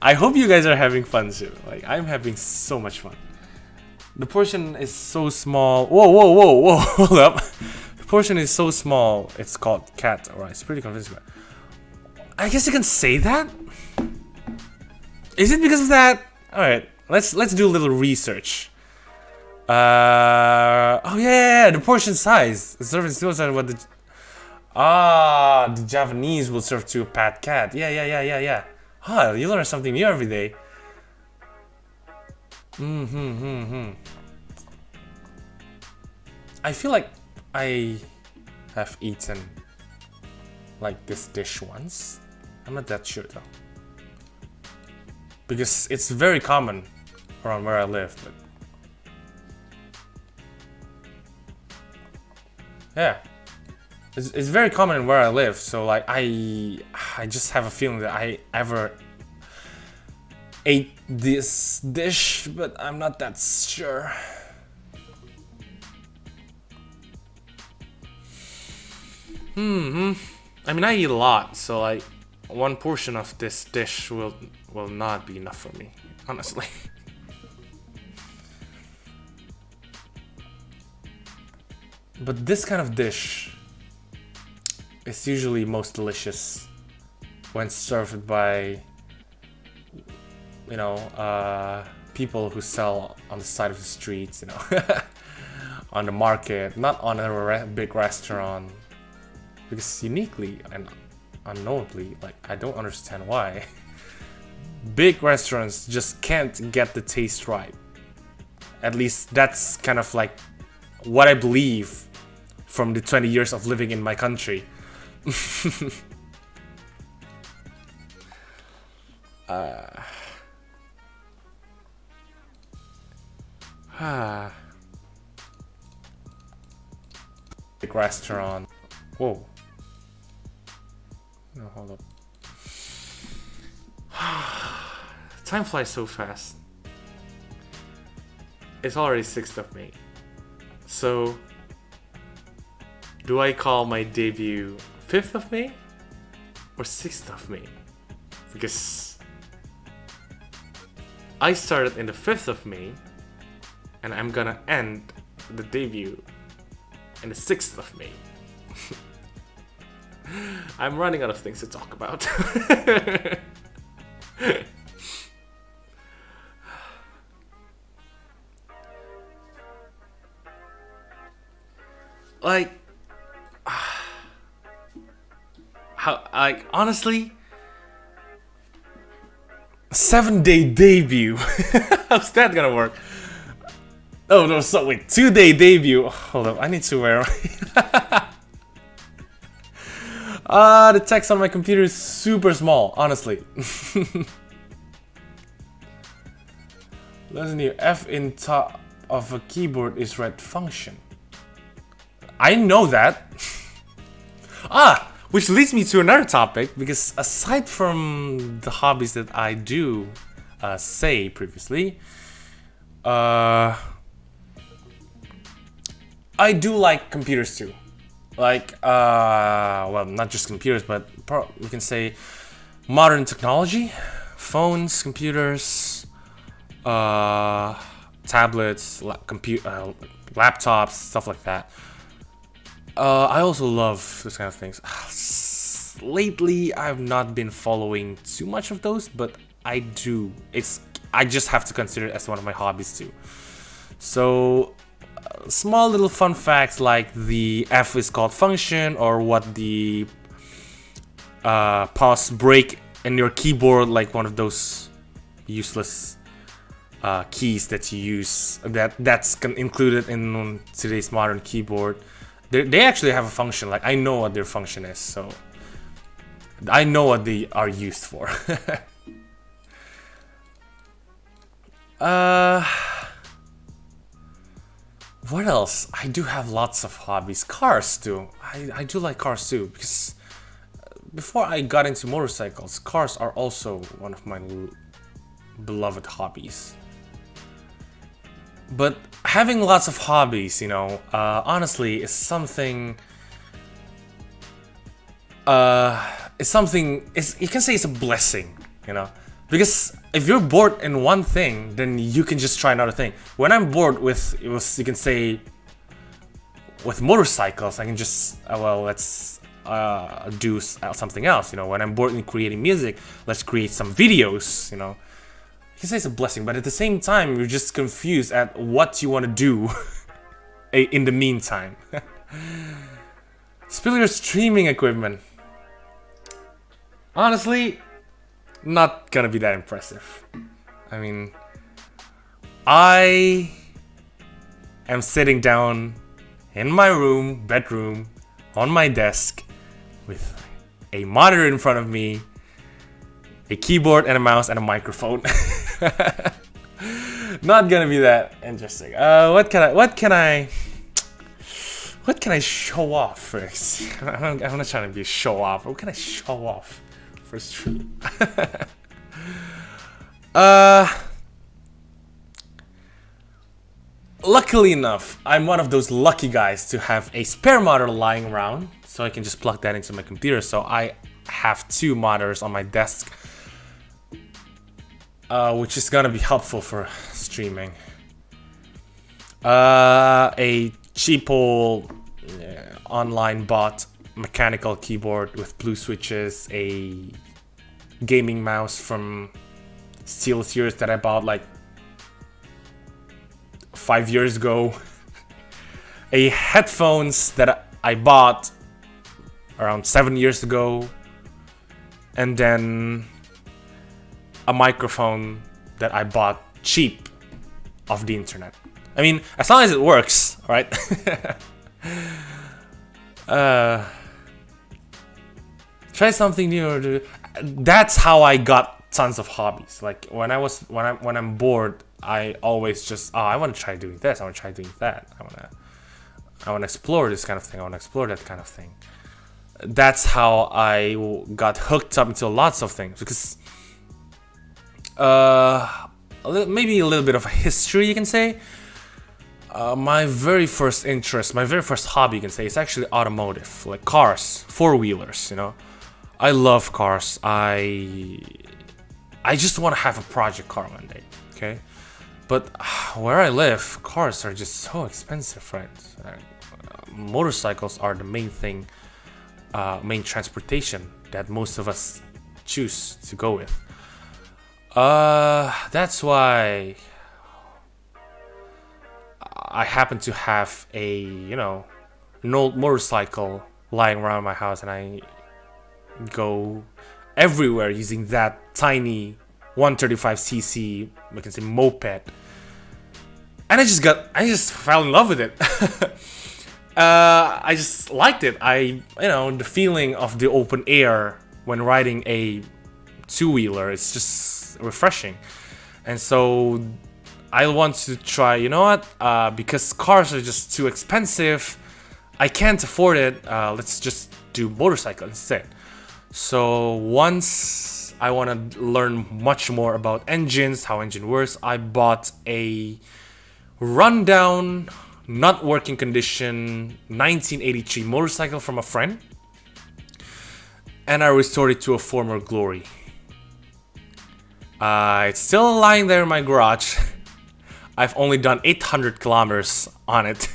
I hope you guys are having fun too. Like, I'm having so much fun. The portion is so small. Whoa, hold up. The portion is so small, it's called cat. Alright, it's pretty convincing. I guess you can say that? Is it because of that? Alright, let's do a little research. Oh yeah, the portion size. The serving still said what the Japanese will serve to a pet cat. Yeah. Huh, you learn something new every day. I feel like I have eaten like this dish once. I'm not that sure though, because it's very common around where I live. But yeah, it's very common where I live. So like I just have a feeling that I ever ate this dish, but I'm not that sure. I mean, I eat a lot, so like one portion of this dish will not be enough for me, honestly. But this kind of dish is usually most delicious when served by, you know, people who sell on the side of the streets, you know, on the market, not on a big restaurant. Because uniquely and unknowably, like, I don't understand why big restaurants just can't get the taste right. At least that's kind of like what I believe from the 20 years of living in my country. Big restaurant. Whoa. No, hold up. Time flies so fast. It's already 6th of May. So, do I call my debut 5th of May or 6th of May? Because I started in the 5th of May and I'm gonna end the debut in the 6th of May. I'm running out of things to talk about. Like, honestly, 7-day debut. How's that gonna work? Oh no, so wait, 2-day debut. Hold up, I need to wear. The text on my computer is super small, honestly. Listen here, F in top of a keyboard is read function. I know that. Which leads me to another topic, because aside from the hobbies that I do say previously, I do like computers too. Like, well, not just computers, but we can say modern technology, phones, computers, tablets, laptops, stuff like that. I also love those kind of things. Lately, I've not been following too much of those, but I do. I just have to consider it as one of my hobbies too. So, small little fun facts like the F is called function, or what the pause break in your keyboard, like one of those useless keys that you use, that's included in today's modern keyboard. They actually have a function. Like, I know what their function is, so I know what they are used for. What else? I do have lots of hobbies. Cars too. I do like cars too, because before I got into motorcycles, cars are also one of my beloved hobbies. But having lots of hobbies, you know, honestly, is something. You can say it's a blessing, you know, because if you're bored in one thing, then you can just try another thing. When I'm bored with, you can say, with motorcycles, I can just, let's do something else, you know. When I'm bored in creating music, let's create some videos, you know. You can say it's a blessing, but at the same time, you're just confused at what you want to do in the meantime. Spill your streaming equipment. Honestly, not gonna be that impressive. I mean, I am sitting down in my bedroom, on my desk, with a monitor in front of me, a keyboard and a mouse and a microphone. Not gonna be that interesting. What can I show off first? I'm not trying to be a show off. What can I show off for stream? luckily enough, I'm one of those lucky guys to have a spare monitor lying around, so I can just plug that into my computer. So I have 2 monitors on my desk, which is gonna be helpful for streaming. A cheapo online bought mechanical keyboard with blue switches, a gaming mouse from SteelSeries that I bought like 5 years ago, a headphones that I bought around 7 years ago, and then a microphone that I bought cheap off the internet. I mean, as long as it works, right? Try something new. That's how I got tons of hobbies. Like when I'm bored, I always just I want to try doing this. I want to try doing that. I want to explore this kind of thing. I want to explore that kind of thing. That's how I got hooked up into lots of things. Because maybe a little bit of a history, you can say. My very first interest, my very first hobby, you can say, is actually automotive, like cars, 4-wheelers. You know, I love cars. I just want to have a project car one day. Okay. But where I live, cars are just so expensive, right? Motorcycles are the main thing, main transportation that most of us choose to go with. That's why I happen to have an old motorcycle lying around my house, and I go everywhere using that tiny 135cc, we can say, moped. And I just fell in love with it. I just liked it. The feeling of the open air when riding a 2-wheeler, it's just refreshing. And so I want to try, because cars are just too expensive, I can't afford it, let's just do motorcycle instead. So once I want to learn much more about engines, how engine works, I bought a rundown, not working condition 1983 motorcycle from a friend, and I restored it to a former glory. It's still lying there in my garage. I've only done 800 kilometers on it,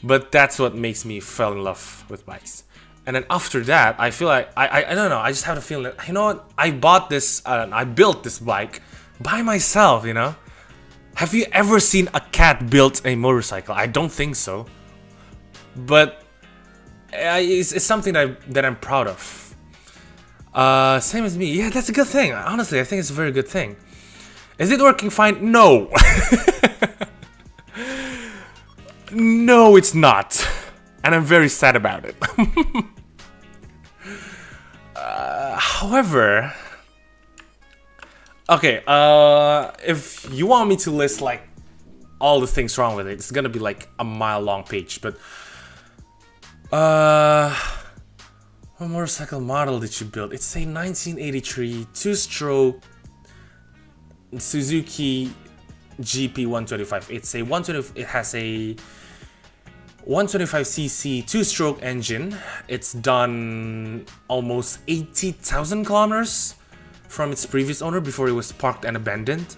but that's what makes me fall in love with bikes. And then after that, I feel like I don't know. I just have a feeling that, you know what? I bought this, I built this bike by myself. Have you ever seen a cat build a motorcycle? I don't think so. But it's something that I'm proud of. Same as me. Yeah, that's a good thing. Honestly, I think it's a very good thing. Is it working fine? No. No, it's not. And I'm very sad about it. However, okay, if you want me to list like all the things wrong with it, it's gonna be like a mile-long page. But what motorcycle model did you build? It's a 1983 2-stroke Suzuki GP 125. It's a 120. It has a 125cc 2-stroke engine. It's done almost 80,000 kilometers from its previous owner before it was parked and abandoned.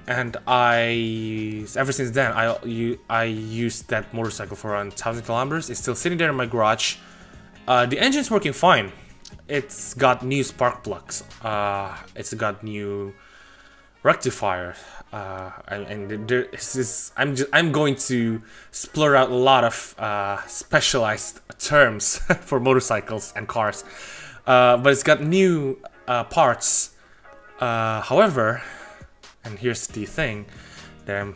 And ever since then, I used that motorcycle for around 1,000 kilometers. It's still sitting there in my garage. The engine's working fine. It's got new spark plugs. It's got new rectifier. I'm going to splur out a lot of specialized terms for motorcycles and cars, but it's got new parts. However, and here's the thing that I'm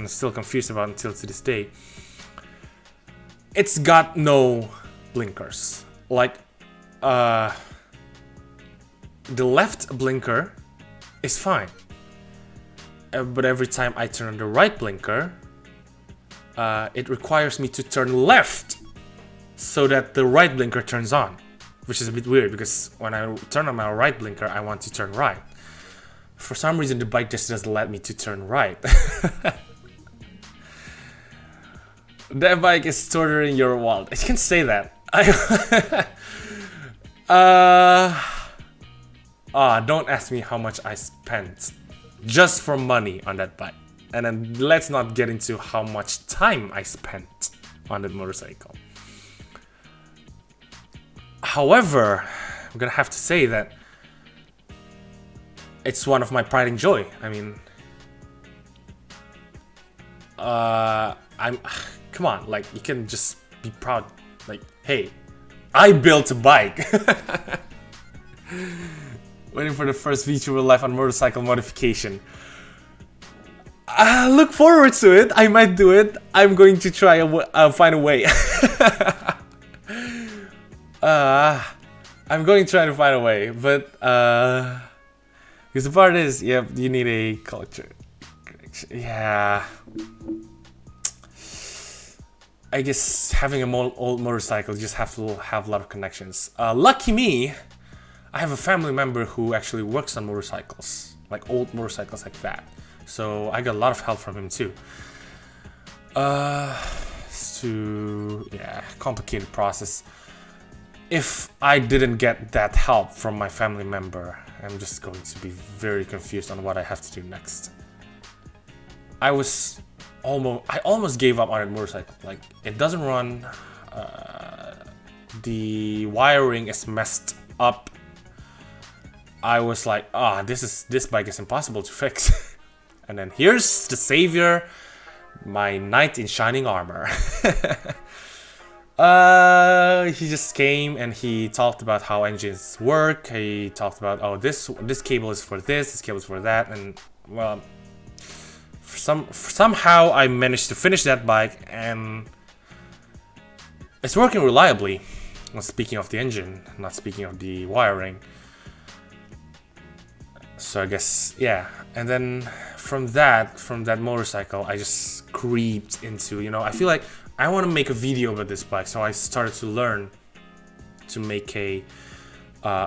still confused about until to this day. It's got no blinkers. Like the left blinker is fine. But every time I turn on the right blinker, it requires me to turn left so that the right blinker turns on, which is a bit weird because when I turn on my right blinker, I want to turn right. For some reason, the bike just doesn't let me to turn right. That bike is torturing your wallet. You can say that. Don't ask me how much I spent just for money on that bike. And then let's not get into how much time I spent on that motorcycle. However, I'm gonna have to say that it's one of my pride and joy. I mean, come on, like, you can just be proud, like, hey, I built a bike. Waiting for the first VTuber live on motorcycle modification. Look forward to it. I might do it. I'm going to try find a way. I'm going to try to find a way, but because the part is, yeah, you need a culture. Yeah. I guess having an old motorcycle, you just have to have a lot of connections. Lucky me, I have a family member who actually works on motorcycles, like old motorcycles like that. So I got a lot of help from him too. Complicated process. If I didn't get that help from my family member, I'm just going to be very confused on what I have to do next. I almost gave up on a motorcycle. Like, it doesn't run. The wiring is messed up. I was like, this bike is impossible to fix. And then here's the savior, my knight in shining armor. He just came and he talked about how engines work. He talked about, this cable is for this cable is for that, and well, somehow I managed to finish that bike and it's working reliably. Well, speaking of the engine, not speaking of the wiring. So I guess, yeah. And then from that motorcycle, I just creeped into, I feel like I want to make a video about this bike. So I started to learn to make a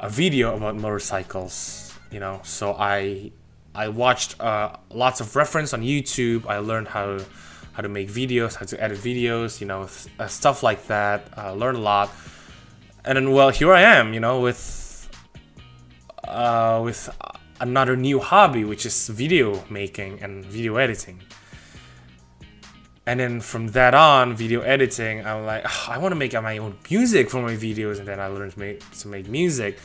video about motorcycles, So I watched lots of reference on YouTube. I learned how to make videos, how to edit videos, stuff like that. Learned a lot. And then, well, here I am, with another new hobby, which is video making and video editing. And then from that on, video editing, I'm like, I want to make my own music for my videos, and then I learned to make music.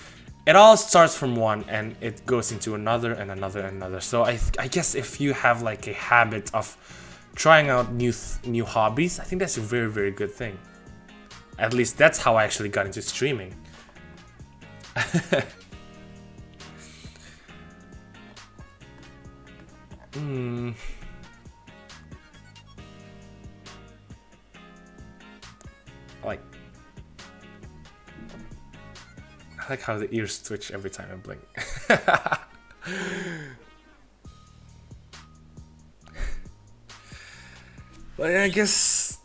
It all starts from one, and it goes into another and another and another. So I guess if you have like a habit of trying out new hobbies, I think that's a very, very good thing. At least that's how I actually got into streaming. I like how the ears twitch every time I blink. But I guess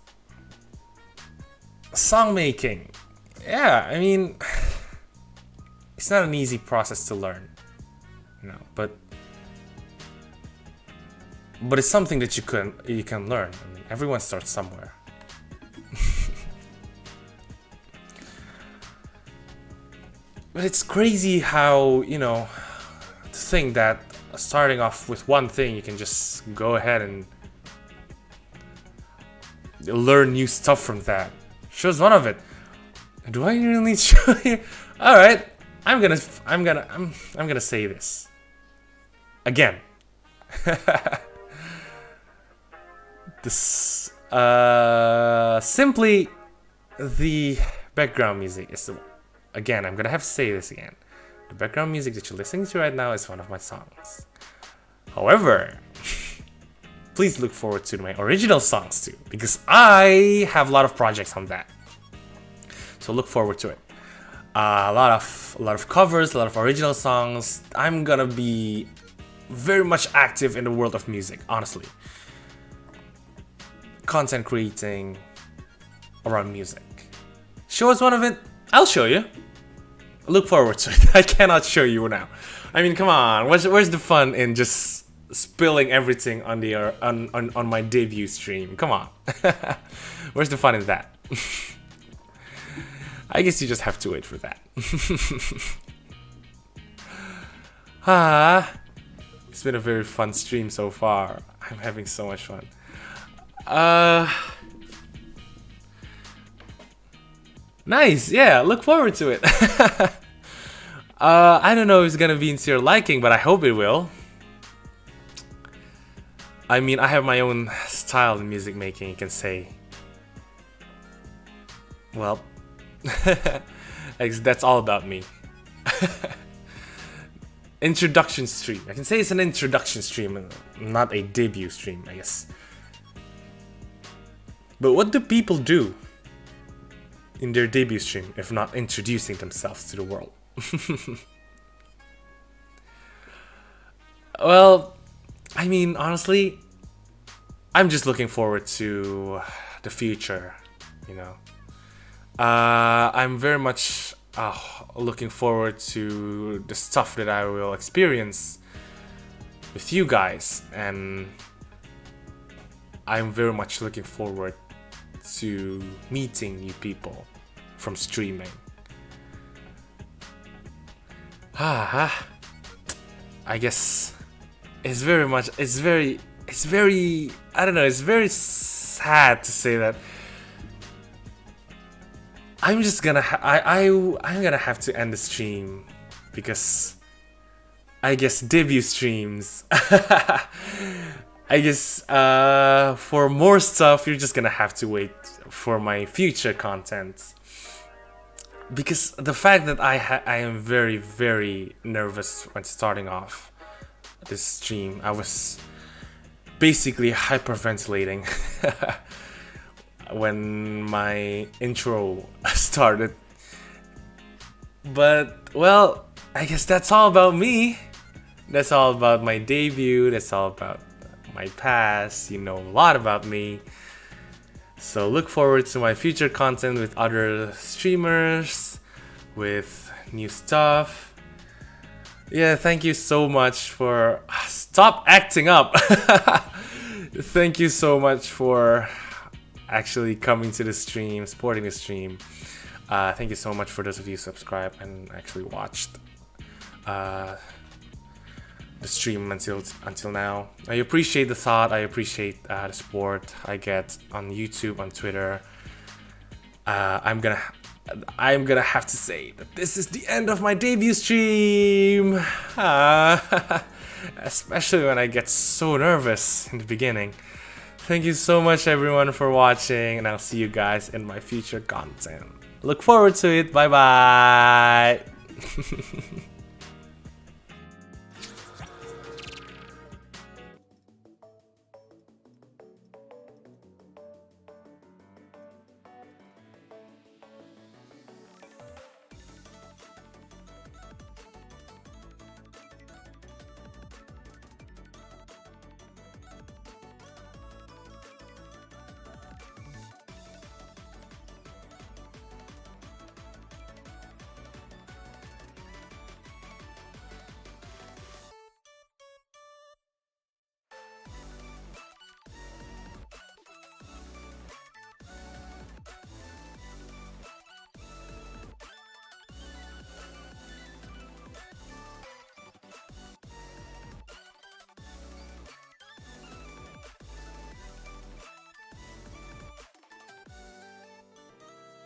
song making. Yeah, I mean, it's not an easy process to learn, but it's something that you can learn. I mean, everyone starts somewhere. But it's crazy how, to think that starting off with one thing, you can just go ahead and learn new stuff from that. Shows one of it. Do I really need to show you? All right, I'm gonna say this again. This simply the background music is the. Again, I'm gonna have to say this again. The background music that you're listening to right now is one of my songs. However, please look forward to my original songs too, because I have a lot of projects on that. So look forward to it. A lot of covers, a lot of original songs. I'm gonna be very much active in the world of music, honestly. Content creating around music. Show us one of it. I'll show you. Look forward to it. I cannot show you now. I mean, come on. Where's the fun in just spilling everything on the on my debut stream. Come on. Where's the fun in that? I guess you just have to wait for that. It's been a very fun stream so far. I'm having so much fun. Nice, yeah, look forward to it. I don't know if it's gonna be into your liking, but I hope it will. I mean, I have my own style in music making, you can say. Well, that's all about me. Introduction stream. I can say it's an introduction stream, not a debut stream, I guess. But what do people do in their debut stream if not introducing themselves to the world? Well, I mean, honestly, I'm just looking forward to the future, you know. I'm very much looking forward to the stuff that I will experience with you guys, and I'm very much looking forward to meeting new people from streaming. I guess it's very, I don't know, it's very sad to say that I'm just gonna I'm gonna have to end the stream, because I guess debut streams I guess for more stuff you're just gonna have to wait for my future content, because the fact that I am very, very nervous when starting off this stream. I was basically hyperventilating when my intro started. But, well, I guess that's all about me. That's all about my debut. That's all about my past. You know a lot about me. So look forward to my future content with other streamers, with new stuff. Yeah, thank you so much for... Stop acting up! Thank you so much for actually coming to the stream, supporting the stream. Thank you so much for those of you who subscribed and actually watched the stream until now. I appreciate the thought. I appreciate the support I get on YouTube, on Twitter. I'm gonna have to say that this is the end of my debut stream. Especially when I get so nervous in the beginning. Thank you so much everyone for watching, and I'll see you guys in my future content. Look forward to it. Bye bye.